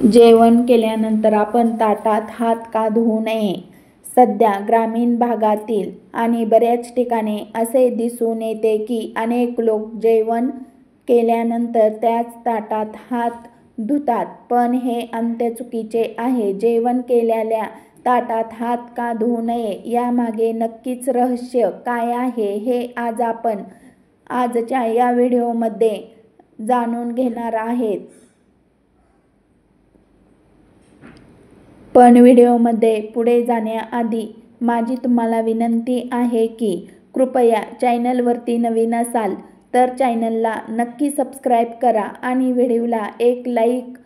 जेवण केल्यानंतर आपण ताटात हात का धुवू नये? सध्या ग्रामीण भागातील आणि बऱ्याच ठिकाणी असे दिसून येते की अनेक लोक जेवण केल्यानंतर त्याच ताटात हात धुतात, पण हे अंत्य चुकीचे आहे. जेवण केलेल्या ताटात हात का धुवू नये, यामागे नक्कीच रहस्य काय आहे हे आज आपण आजच्या या व्हिडिओमध्ये जाणून घेणार आहोत. पण व्हिडिओमध्ये पुढे जाण्याआधी माझी तुम्हाला विनंती आहे की कृपया चॅनलवरती नवीन असाल तर चॅनलला नक्की सबस्क्राईब करा आणि व्हिडिओला एक लाईक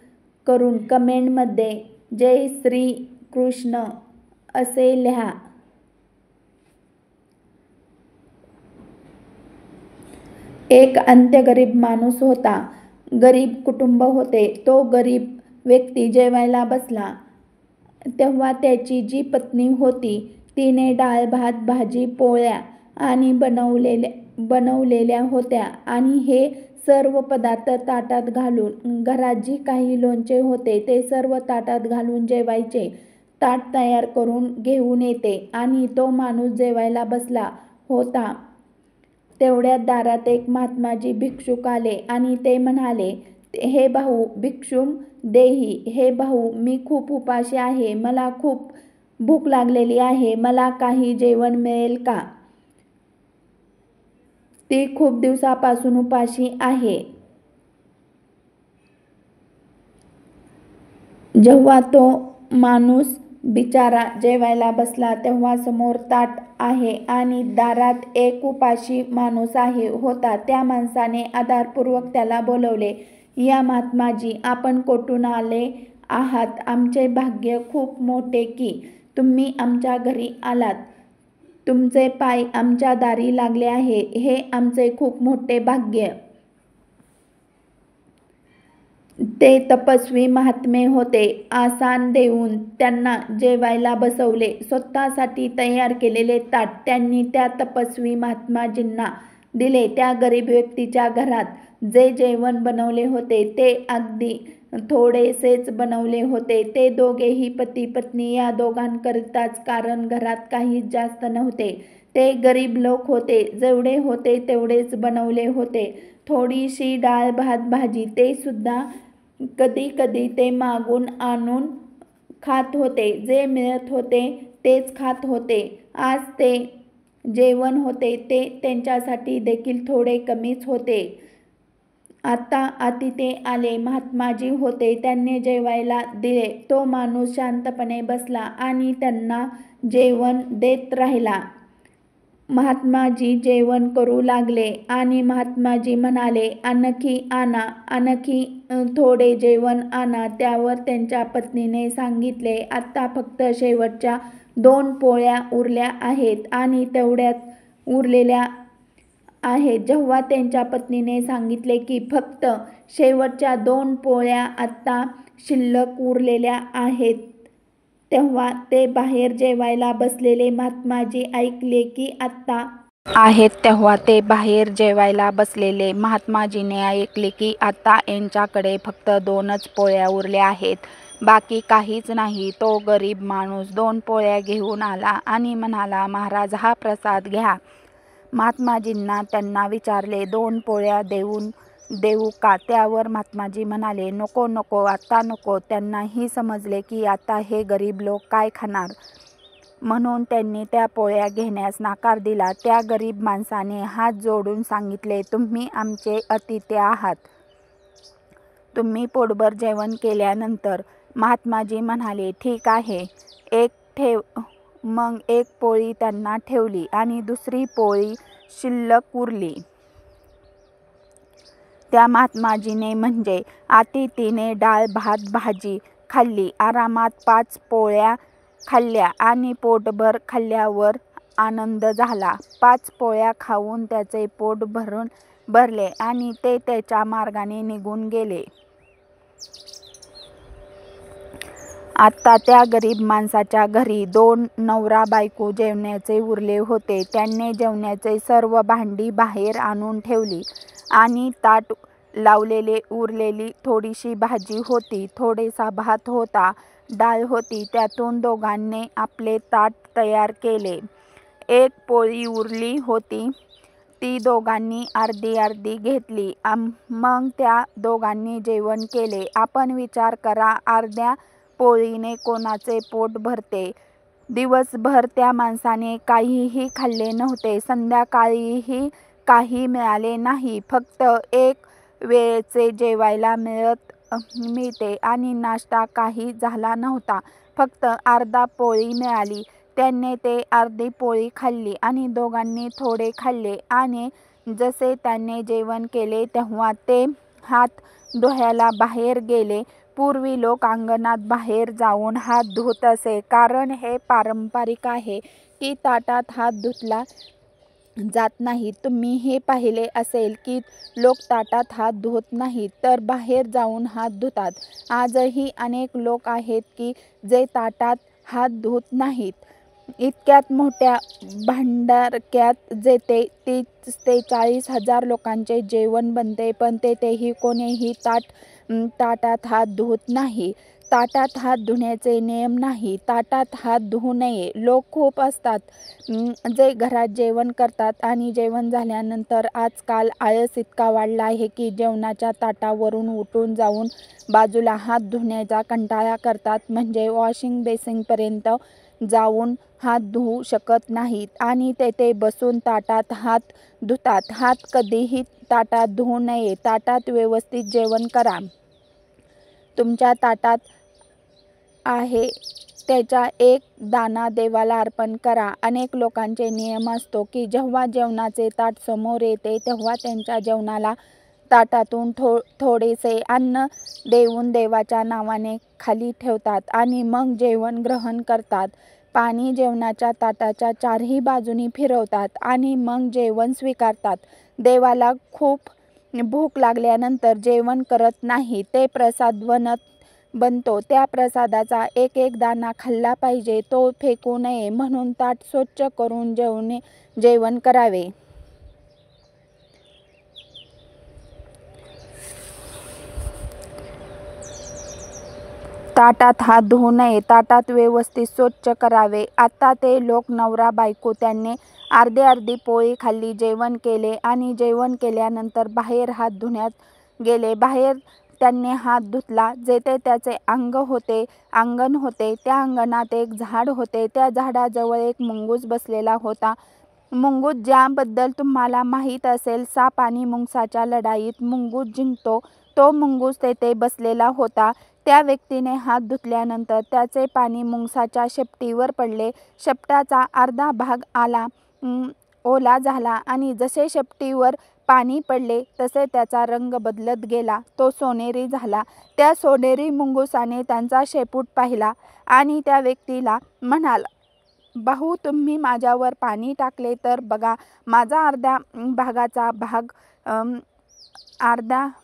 करून कमेंटमध्ये जय श्री कृष्ण असे लिहा. एक अंत्यगरीब माणूस होता. गरीब कुटुंब होते. तो गरीब व्यक्ती जेवायला बसला तेव्हा त्याची जी पत्नी होती तिने डाळ भात भाजी पोळ्या आणि बनवलेल्या होत्या आणि हे सर्व पदार्थ ताटात घालून, घरात जी काही लोणचे होते ते सर्व ताटात घालून जेवायचे ताट तयार करून घेऊन येते आणि तो माणूस जेवायला बसला होता तेवढ्यात दारात एक महात्माजी भिक्षुक आले आणि ते म्हणाले, हे भाऊ भिक्षुम देही, हे भाऊ मी खूप उपाशी आहे, मला खूप भूक लागलेली आहे, मला काही जेवण मिळेल का? ती खूप दिवसापासून उपाशी आहे. जेव्हा तो माणूस बिचारा जेवायला बसला तेव्हा समोर ताट आहे आणि दारात एक उपाशी माणूस होता. त्या माणसाने आदरपूर्वक त्याला बोलवले, या महात्माजी, आपण कुठून आले आहात? आमचे भाग्य खूप मोठे की तुम्ही आमच्या घरी आलात. तुमचे पाय आमच्या दारी लागले आहे, हे आमचे खूप मोठे भाग्य. ते तपस्वी महात्मे होते. आसन देऊन त्यांना जेवायला बसवले. स्वतःसाठी तयार केलेले ताट त्यांनी त्या तपस्वी महात्माजींना दिले. त्या गरीब व्यक्तीच्या घरात जे जेवण बनवले होते ते अगदी थोडेसेच बनवले होते. ते दोघेही पती पत्नी या दोघांकरिताच, कारण घरात काही जास्त नव्हते. ते गरीब लोक होते. जेवढे होते तेवढेच बनवले होते. थोडीशी डाळ भात भाजी ते सुद्धा कधी कधी ते मागून आणून खात होते. जे मिळत होते तेच खात होते. आज ते जेवण होते ते त्यांच्यासाठी देखील थोडे कमीच होते. आता अतिथी आले. महात्माजी होते. त्यांनी जेवायला दिले. तो माणूस शांतपणे बसला आणि त्यांना जेवण देत राहिला. महात्माजी जेवण करू लागले आणि महात्माजी म्हणाले, आणखी आणा, आणखी थोडे जेवण आणा. त्यावर त्यांच्या पत्नीने सांगितले, आता फक्त शेवटच्या 2 पोळ्या उरल्या आहेत आणि तेवढ्याच उरलेल्या आहेत. जेव्हा त्यांच्या पत्नीने सांगितले की फक्त शेवटच्या 2 पोळ्या आता शिल्लक उरलेल्या आहेत, तेव्हा ते बाहेर जेवायला बसलेले महात्माजी ऐकले की आता आहेत. तेव्हा ते बाहेर जेवायला बसलेले महात्माजीने ऐकले की आता यांच्याकडे फक्त 2च पोळ्या उरल्या आहेत, बाकी काहीच नाही. तो गरीब माणूस 2 पोळ्या घेऊन आला आणि म्हणाला, महाराज हा प्रसाद घ्या. महात्माजींना त्यांना विचारले, 2 पोळ्या देऊ का? त्यावर महात्माजी म्हणाले, नको नको, आता नको. त्यांनाही समजले की आता हे गरीब लोक काय खाणार, म्हणून त्यांनी त्या पोळ्या घेण्यास नकार दिला. त्या गरीब माणसाने हात जोडून सांगितले, तुम्ही आमचे अतिथी आहात, तुम्ही पोटभर जेवण केल्यानंतर. महात्माजी म्हणाले, ठीक आहे, एक ठेव. मग एक पोळी त्यांना ठेवली आणि दुसरी पोळी शिल्लक उरली. त्या महात्माजीने म्हणजे अतिथीने डाळ भात भाजी खाल्ली. आरामात 5 पोळ्या खाल्ल्या आणि पोटभर खाल्ल्यावर आनंद झाला. 5 पोळ्या खाऊन त्याचे पोट भरले आणि ते त्याच्या मार्गाने निघून गेले. आता त्या गरीब माणसाच्या घरी 2 नवरा बायको जेवणाचे उरले होते. त्यांनी जेवणाचे सर्व भांडी बाहेर आणून ठेवली आणि ताट लावलेले उरलेली थोडीशी भाजी होती, थोडेसा भात होता, डाळ होती. त्यातून दोघांनी आपले ताट तयार केले. एक पोळी उरली होती, ती दोघांनी अर्धी अर्धी घेतली. मग त्या दोघांनी जेवण केले. आपण विचार करा, अर्ध्या पोळीने कोणाचे पोट भरते? दिवसभर त्या माणसाने काहीही खाल्ले नव्हते. संध्याकाळीही काही मिळाले नाही. फक्त एक वेळचे जेवायला मिळते आणि नाश्ता काही झाला नव्हता. फक्त अर्धा पोळी मिळाली. त्याने ते अर्धी पोळी खाल्ली आणि दोघांनी थोडे खाल्ले आणि जसे त्याने जेवण केले तेव्हा ते हात धुवायला बाहेर गेले. पूर्वी लोक अंगणात बाहेर जाऊन हात धुत असे, कारण हे पारंपरिक आहे की ताटात हात धुतला जात नाही. तुम्ही हे पाहिले असेल की लोक ताटात हात धुत नाहीत, तर बाहेर जाऊन हात धुतात. आजही अनेक लोक आहेत की जे ताटात हात धुत नाहीत. इतक्यात मोठ्या भांडारक्यात जेथे 30 ते 40,000 लोकांचे जेवण बनते, पण तेथेही कोणीही ताटात हात धुत नाही. ताटात हात धुण्याचे नियम नाही. ताटात हात धुवू नये. लोक खूप असतात जे घरात जेवण करतात आणि जेवण झाल्यानंतर आजकाल आळस इतका वाढला आहे की जेवणाच्या ताटावरून उठून जाऊन बाजूला हात धुण्याचा कंटाळा करतात, म्हणजे वॉशिंग बेसिनपर्यंत जाऊन हात धुवू शकत नाहीत आणि तेथे बसून ताटात हात धुतात. हात कधीही ताटात धुवू नये. ताटात व्यवस्थित जेवण करा. तुमच्या ताटात आहे त्याचा एक दाणा देवाला अर्पण करा. अनेक लोकांचे नियम असतो की जेव्हा जेवणाचे ताट समोर येते तेव्हा त्यांच्या जेवणाला ताटातून थोडेसे अन्न देऊन देवाच्या नावाने खाली ठेवतात आणि मग जेवण ग्रहण करतात. पाणी जेवणाच्या ताटाच्या चारही बाजूनी फिरवतात आणि मग जेवण स्वीकारतात. देवाला खूप भूक लागल्यानंतर जेवण करत नाही. ते प्रसाद बनतो. त्या प्रसादाचा एक एक दाणा खाल्ला पाहिजे. तो फेकू नये. म्हणून ताट स्वच्छ करून जेवण करावे. ताटात हात धुवू नये. ताटात व्यवस्थित स्वच्छ करावे. आता ते लोक नवरा बायको त्यांनी अर्धी अर्धी पोळी खाल्ली, जेवण केले आणि जेवण केल्यानंतर बाहेर हात धुण्यात गेले. बाहेर त्यांनी हात धुतला. जेथे त्याचे अंगण होते त्या अंगणात एक झाड होते. त्या झाडाजवळ एक मुंगूस बसलेला होता. मुंगूस, ज्याबद्दल तुम्हाला माहीत असेल, साप आणि मुंगसाच्या लढाईत मुंगूस जिंकतो, तो मुंगूस तेथे बसलेला होता. त्या व्यक्तीने हात धुतल्यानंतर त्याचे पाणी मुंगसाच्या शेपटीवर पडले. शेपटाचा अर्धा भाग ओला झाला आणि जसे शेपटीवर पाणी पडले तसे त्याचा रंग बदलत गेला. तो सोनेरी झाला. त्या सोनेरी मुंगुसाने त्यांचा शेपूट पाहिला आणि त्या व्यक्तीला म्हणाला, भाऊ, तुम्ही माझ्यावर पाणी टाकले तर बघा, माझा अर्धा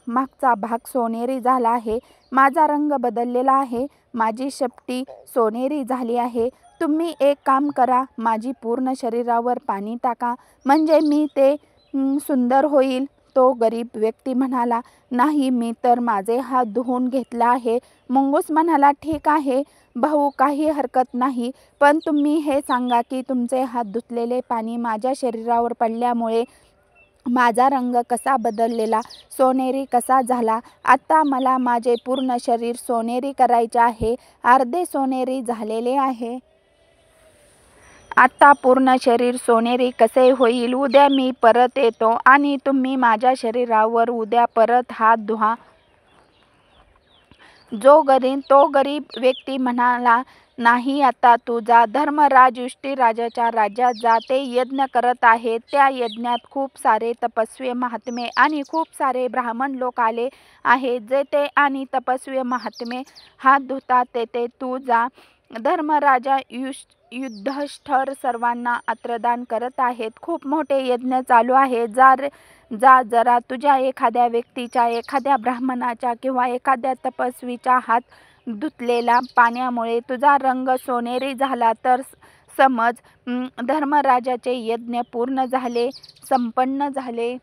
मागचा भाग सोनेरी झाला आहे. माझा रंग बदललेला आहे. माझी शेपटी सोनेरी झाली आहे. तुम्ही एक काम करा, माझी पूर्ण शरीरावर पाणी टाका, म्हणजे मी ते सुंदर होईल. तो गरीब व्यक्ती म्हणाला, नाही, मी तर माझे हात धुवून घेतला आहे. मुंगूस म्हणाला, ठीक आहे भाऊ, काही हरकत नाही, पण तुम्ही हे सांगा की तुमचे हात धुतलेले पाणी माझ्या शरीरावर पडल्यामुळे माझा रंग कसा बदललेला, सोनेरी कसा झाला? आता मला माझे पूर्ण शरीर सोनेरी करायचे आहे. अर्धे सोनेरी झालेले आहे. आता पूर्ण शरीर सोनेरी कसे होईल? उद्या मी परत येतो आणि तुम्ही माझ्या शरीरावर उद्या परत हात धुवा. तो गरीब व्यक्ती म्हणाला, नाही, आता तू जा. धर्मराज युधिष्ठिराच्या राज्यात जा. ते यज्ञ करत आहेत. त्या यज्ञात खूप सारे तपस्वी, महात्मे आणि खूप सारे ब्राह्मण लोक आले आहेत. जेथे आणि तपस्वी महात्मे हात धुतात तेथे तू जा. धर्मराजा युधिष्ठिर सर्वांना आत्मदान करत आहेत. खूप मोठे यज्ञ चालू आहे. जा जरा तुझ्या एखाद्या व्यक्तीच्या, एखाद्या ब्राह्मणाच्या किंवा एखाद्या तपस्वीच्या हात धुतलेल्या पाण्यामुळे तुझा रंग सोनेरी झाला तर समज धर्मराजाचे यज्ञ पूर्ण झाले, संपन्न झाले.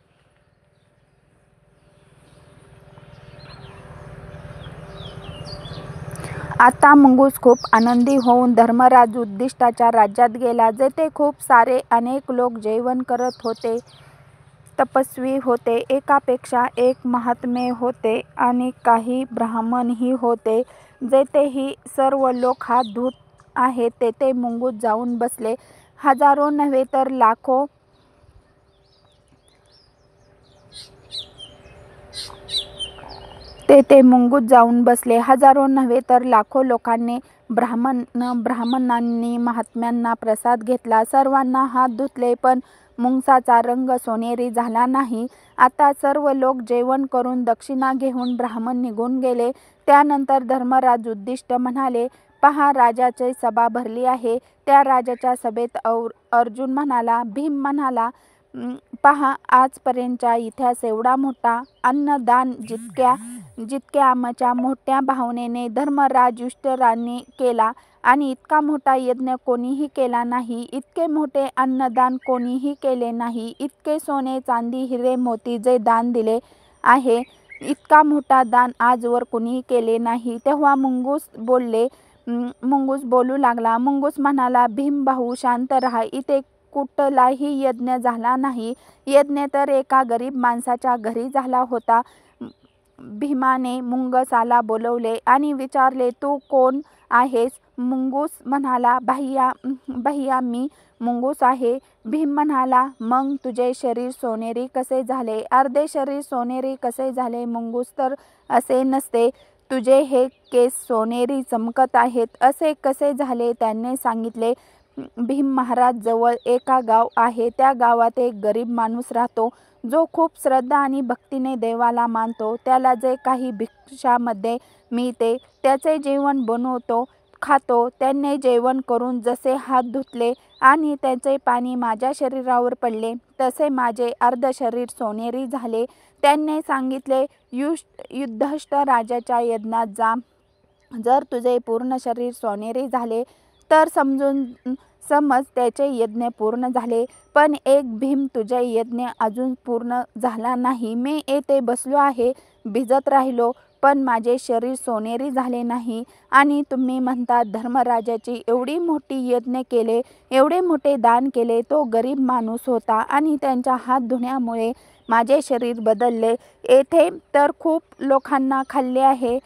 आता मुंगूस खूप आनंदी होऊन धर्मराज उद्दिष्टाच्या राज्यात गेला, जेथे खूप सारे अनेक लोक जेवण करत होते. तपस्वी होते, एकापेक्षा एक महात्मे होते आणि काही ब्राह्मणही होते. जेथेही सर्व लोक हात धुत आहेत तेथे मुंगूस जाऊन बसले. हजारो नव्हे तर लाखो तेथे मुंगूस जाऊन बसले. हजारो नव्हे तर लाखो लोकांनी ब्राह्मणांनी महात्म्यांना प्रसाद घेतला. सर्वांना हात धुतले, पण मुंगसाचा रंग सोनेरी झाला नाही. आता सर्व लोक जेवण करून दक्षिणा घेऊन ब्राह्मण निघून गेले. त्यानंतर धर्मराज उद्दिष्ट म्हणाले, पहा, राजाची सभा भरली आहे. त्या राजाच्या सभेत अर्जुन म्हणाला. भीम म्हणाला, पहा, आजपर्यंतचा इतिहास एवढा मोठा अन्नदान जितक्या आमच्या मोठ्या भावनेने धर्मराज युधिष्ठिराने केला आणि इतका मोठा यज्ञ कोणीही केला नाही. इतके मोठे अन्नदान कोणीही केले नाही. इतके सोने, चांदी, हिरे, मोती जे दान दिले आहे, इतका मोठा दान आजवर कोणीही केले नाही. तेव्हा मुंगूस बोलू लागला. मुंगूस म्हणाला, भीम भाऊ, शांत राहा. इथे कुठलाही यज्ञ झाला नाही. यज्ञ तर एका गरीब माणसाच्या घरी झाला होता. भीमाने मुंगसाला बोलवले आणि विचारले, तू कोण आहेस? मुंगूस म्हणाला, भैया, मी मुंगूस आहे. भीम म्हणाला, मग तुझे शरीर सोनेरी कसे झाले? अर्धे शरीर सोनेरी कसे झाले? मुंगूस, तर असे नसते. तुझे हे केस सोनेरी चमकत आहेत, असे कसे झाले? त्याने सांगितले, भीम महाराज, जवळ एका गाव आहे. त्या गावात एक गरीब माणूस राहतो, जो खूप श्रद्धा आणि भक्तीने देवाला मानतो. त्याला जे काही भिक्षामध्ये मिळते त्याचे जेवण बनवतो, खातो. त्याने जेवण करून जसे हात धुतले आणि त्याचे पाणी माझ्या शरीरावर पडले, तसे माझे अर्ध शरीर सोनेरी झाले. त्याने सांगितले, युधिष्ठिर राजाच्या यज्ञात जा. जर तुझे पूर्ण शरीर सोनेरी झाले तर समज त्याचे यज्ञ पूर्ण झाले. पण एक भीम, तुझे यज्ञ अजून पूर्ण झाला नाही. मी येथे बसलो आहे, भिजत राहिलो, पण माझे शरीर सोनेरी झाले नाही. आणि तुम्ही म्हणतात धर्मराजाची एवढी मोठी यज्ञ केले, एवढे मोठे दान केले. तो गरीब माणूस होता आणि त्यांच्या हात धुण्यामुळे माझे शरीर बदलले. येथे तर खूप लोकांना खाल्ले आहे,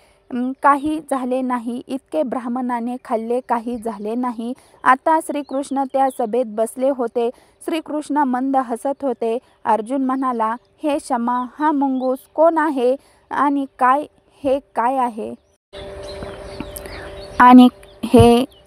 काही झाले नाही. इतके ब्राह्मणाने खाल्ले, काही झाले नाही. आता श्रीकृष्ण त्या सभेत बसले होते. श्रीकृष्ण मंद हसत होते. अर्जुन म्हणाला, हे क्षमा, हा मुंगूस कोण आहे आणि हे काय आहे? आणि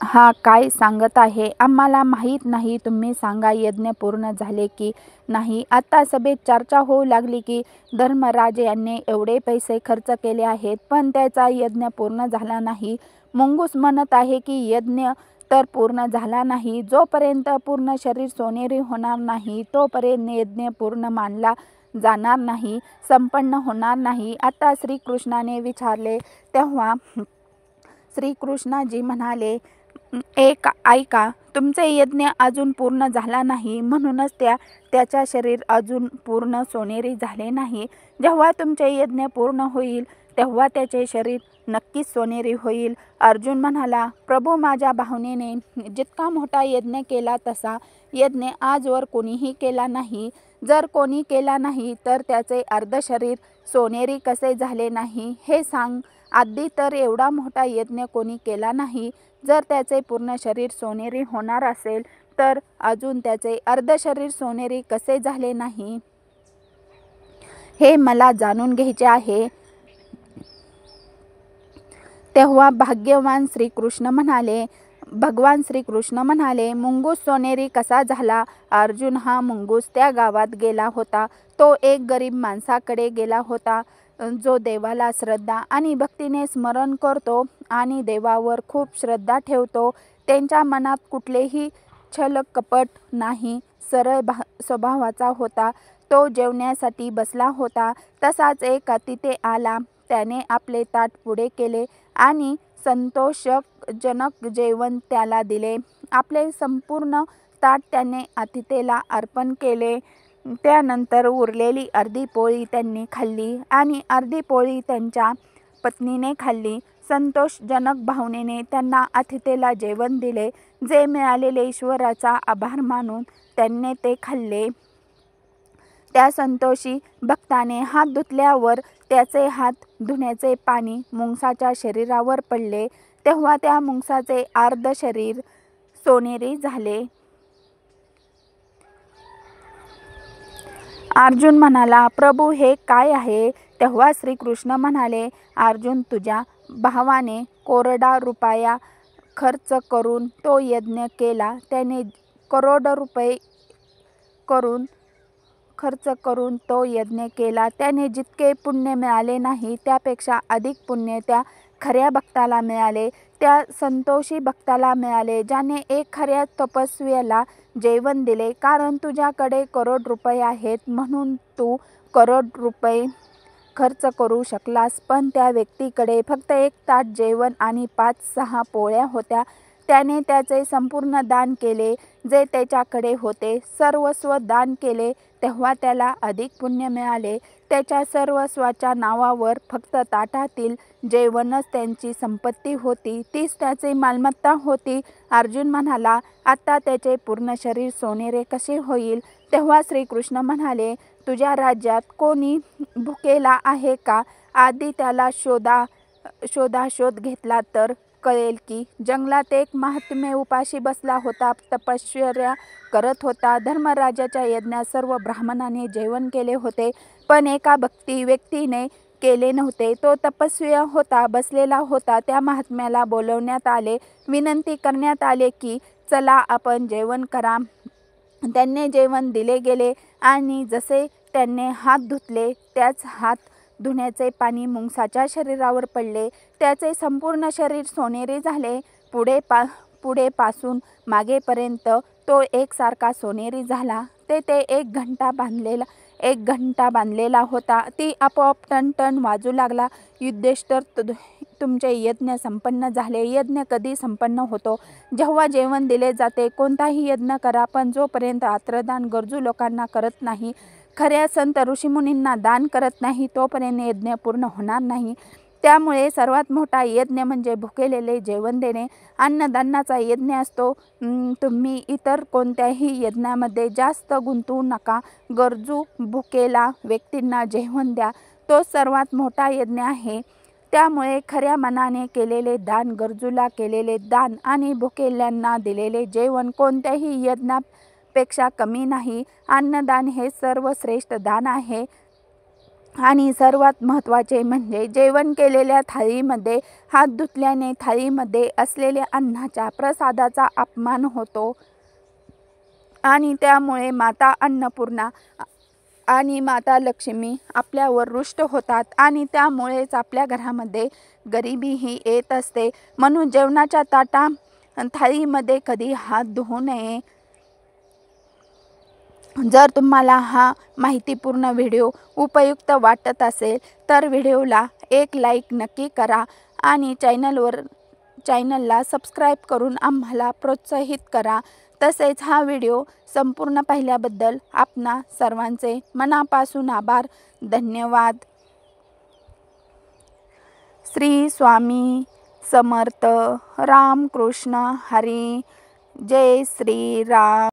हा काय सांगत आहे? आम्हाला माहीत नाही. तुम्ही सांगा, यज्ञ पूर्ण झाले की नाही? आता सभेत चर्चा होऊ लागली की धर्मराज यांनी एवढे पैसे खर्च केले आहेत, पण त्याचा यज्ञ पूर्ण झाला नाही. मुंगूस म्हणत आहे की यज्ञ तर पूर्ण झाला नाही. जोपर्यंत पूर्ण शरीर सोनेरी होणार नाही, तोपर्यंत यज्ञ पूर्ण मानला जाणार नाही, संपन्न होणार नाही. आता श्रीकृष्णाने विचारले तेव्हा श्रीकृष्णजी म्हणाले, ऐका, तुमचे यज्ञ अजून पूर्ण झाला नाही, म्हणूनच त्याच्या शरीर अजून पूर्ण सोनेरी झाले नाही. जेव्हा तुमचे यज्ञ पूर्ण होईल तेव्हा त्याचे शरीर नक्कीच सोनेरी होईल. अर्जुन म्हणाला, प्रभू, माझ्या भावनेने जितका मोठा यज्ञ केला तसा यज्ञ आजवर कोणीही केला नाही. जर कोणी केला नाही तर त्याचे अर्ध शरीर सोनेरी कसे झाले नाही हे सांग. आधी तर एवढा मोठा यज्ञ कोणी केला नाही. जर त्याचे पूर्ण शरीर सोनेरी होणार असेल तर अजून त्याचे अर्ध शरीर सोनेरी कसे झाले नाही हे मला जाणून घ्यायचे आहे. तेव्हा भगवान श्रीकृष्ण म्हणाले, मुंगूस सोनेरी कसा झाला? अर्जुन, हा मुंगूस त्या गावात गेला होता. तो एक गरीब माणसाकडे गेला होता, जो देवाला श्रद्धा आणि भक्तीने स्मरण करतो आणि देवावर खूप श्रद्धा ठेवतो. त्यांच्या मनात कुठलेही छल कपट नाही, सरळ स्वभावाचा होता. तो जेवण्यासाठी बसला होता. तसाच एक अतिथी आला. त्याने आपले ताट पुढे केले आणि संतोषजनक जेवण त्याला दिले. आपले संपूर्ण ताट त्याने अतिथीला अर्पण केले. त्यानंतर उरलेली अर्धी पोळी त्यांनी खाल्ली आणि अर्धी पोळी त्यांच्या पत्नीने खाल्ली. संतोषजनक भावनेने त्यांना अतिथीला जेवण दिले. जे मिळालेले ईश्वराचा आभार मानून त्यांनी ते खाल्ले. त्या संतोषी भक्ताने हात धुतल्यावर त्याचे हात धुण्याचे पाणी मुंगसाच्या शरीरावर पडले. तेव्हा त्या मुंगसाचे अर्ध शरीर सोनेरी झाले. अर्जुन म्हणाला, प्रभू हे काय आहे? तेव्हा श्रीकृष्ण म्हणाले, अर्जुन, तुझ्या भावाने कोरडा रुपया खर्च करून तो यज्ञ केला. त्याने करोड रुपये खर्च करून तो यज्ञ केला. त्याने जितके पुण्य मिळाले नाही त्यापेक्षा अधिक पुण्य त्या खऱ्या भक्ताला मिळाले, त्या संतोषी भक्ताला मिळाले, ज्याने एक खऱ्या तपस्वीला जेवण दिले. कारण तुझ्याकडे करोड रुपये आहेत म्हणून तू करोड रुपये खर्च करू शकलास, पण त्या व्यक्तीकडे फक्त एक ताट जेवण आणि 5-6 पोळ्या होत्या. त्याने त्याचे संपूर्ण दान केले जे त्याच्याकडे होते. सर्वस्व दान केले तेव्हा त्याला अधिक पुण्य मिळाले. त्याच्या सर्वस्वाच्या नावावर फक्त ताटातील जेवणच त्यांची संपत्ती होती, तीच त्याची मालमत्ता होती. अर्जुन म्हणाला, आता त्याचे पूर्ण शरीर सोनेरे कसे होईल? तेव्हा श्रीकृष्ण म्हणाले, तुझ्या राज्यात कोणी भुकेला आहे का? आधी त्याला शोधाशोध घेतला तर कळेल की जंगलात एक महात्मे उपाशी बसला होता, तपश्चर्या करत होता. धर्मराजाच्या यज्ञात सर्व ब्राह्मणांनी जेवण केले होते, पण एका व्यक्तीने केले नव्हते. तो तपस्वी होता, बसलेला होता. त्या महात्म्याला बोलवण्यात आले. विनंती करण्यात आले की चला आपण जेवण करा. त्यांनी जेवण दिले गेले आणि जसे त्यांनी हात धुतले त्याच हात धुण्याचे पाणी मुंगसाच्या शरीरावर पडले. त्याचे संपूर्ण शरीर सोनेरी झाले. पुढे पासून मागेपर्यंत तो एकसारखा सोनेरी झाला. तेथे एक घंटा बांधलेला होता. ती आपोआप टन वाजू लागला. युधिष्ठिर, तुमचे यज्ञ संपन्न झाले. यज्ञ कधी संपन्न होतो? जेव्हा जेवण दिले जाते. कोणताही यज्ञ करा, पण जोपर्यंत आत्रदान गरजू लोकांना करत नाही, खऱ्या संत ऋषीमुनींना दान करत नाही, तोपर्यंत यज्ञ पूर्ण होणार नाही. त्यामुळे सर्वात मोठा यज्ञ म्हणजे भुकेलेले जेवण देणे, अन्नदानाचा यज्ञ असतो. तुम्ही इतर कोणत्याही यज्ञामध्ये जास्त गुंतवू नका. गरजू भुकेला व्यक्तींना जेवण द्या, तो सर्वात मोठा यज्ञ आहे. त्यामुळे खऱ्या मनाने केलेले दान, गरजूला केलेले दान आणि भुकेल्यांना दिलेले जेवण कोणत्याही यज्ञापेक्षा कमी नाही. अन्नदान हे सर्वश्रेष्ठ दान आहे. आणि सर्वात महत्त्वाचे म्हणजे जेवण केलेल्या थाळीमध्ये हात धुतल्याने थाळीमध्ये असलेल्या अन्नाच्या प्रसादाचा अपमान होतो आणि त्यामुळे माता अन्नपूर्णा आणि माता लक्ष्मी आपल्यावर रुष्ट होतात आणि त्यामुळेच आपल्या घरामध्ये गरिबीही येत असते. म्हणून जेवणाच्या थाळीमध्ये कधी हात धुवू नये. जर तुम्हाला हा माहितीपूर्ण व्हिडिओ उपयुक्त वाटत असेल तर व्हिडिओला एक लाईक नक्की करा आणि चॅनलला सबस्क्राईब करून आम्हाला प्रोत्साहित करा. तसेच हा व्हिडिओ संपूर्ण पाहिल्याबद्दल आपणा सर्वांचे मनापासून आभार. धन्यवाद. श्री स्वामी समर्थ. रामकृष्ण हरी. जय श्री राम.